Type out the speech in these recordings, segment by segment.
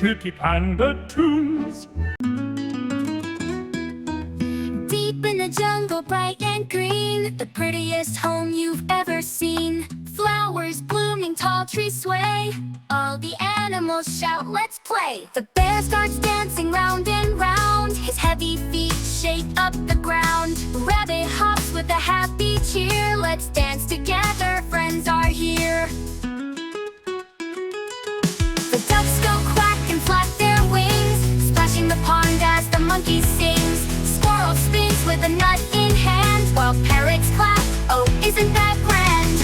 TikKi Panda tunes. Deep in the jungle, bright and green, the prettiest home you've ever seen. Flowers blooming, tall trees sway, all the animals shout, let's play. The bear starts dancing round and round, his heavy feet shake up the ground. Rabbit hops with a happy cheer, let's dance together, friends are here. The ducks go quack and flap their wings, splashing the pond as the monkey sings. Squirrel spins with a nut in hand, while parrots clap, oh, isn't that grand?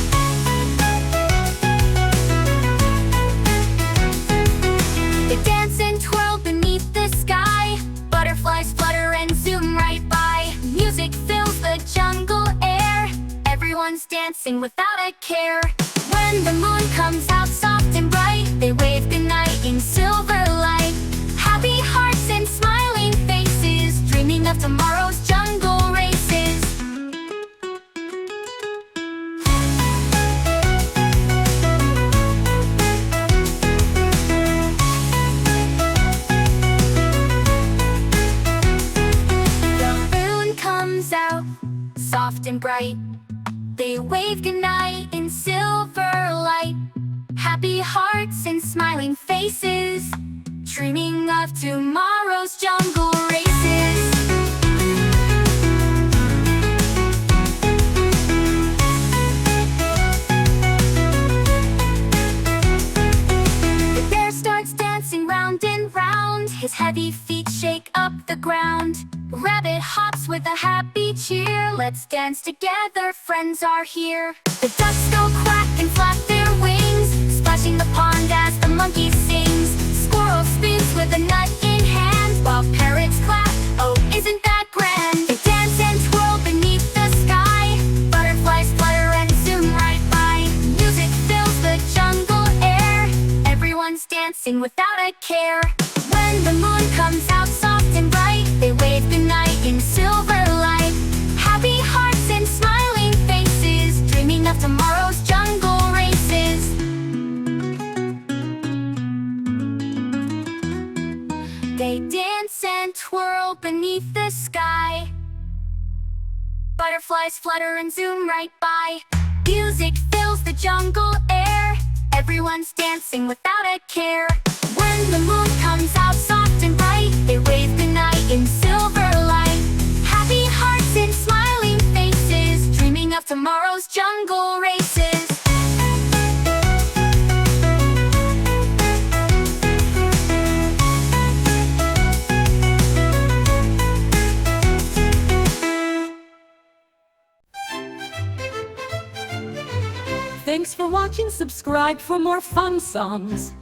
They dance and twirl beneath the sky, butterflies flutter and zoom right by. Music fills the jungle air, everyone's dancing without a care. When the moon comes out soft and bright, they wave goodnight in silver light. Happy hearts and smiling faces, dreaming of tomorrow's jungle races. Out, soft and bright, they wave goodnight in silver light. Happy hearts and smiling faces, dreaming of tomorrow's jungle races. The bear starts dancing round and round, his heavy feet shake up the ground. Rabbit hops with a happy cheer, let's dance together, friends are here. The ducks go quack and flap their wings, splashing the pond as the monkey sings. Squirrel spins with a nut in hand, while parrots clap, oh, isn't that grand? They dance and twirl beneath the sky, butterflies flutter and zoom right by. Music fills the jungle air, everyone's dancing without a care. When the moon comes out soft and bright, they wave goodnight in silver light. Happy hearts and smiling faces, dreaming of tomorrow's jungle races. They dance and twirl beneath the sky, butterflies flutter and zoom right by. Music fills the jungle air, everyone's dancing without a care. When the moon comes out soft and bright, they wave goodnight in silver light. Happy hearts and smiling faces, dreaming of tomorrow's jungle races. Thanks for watching. Subscribe for more fun songs.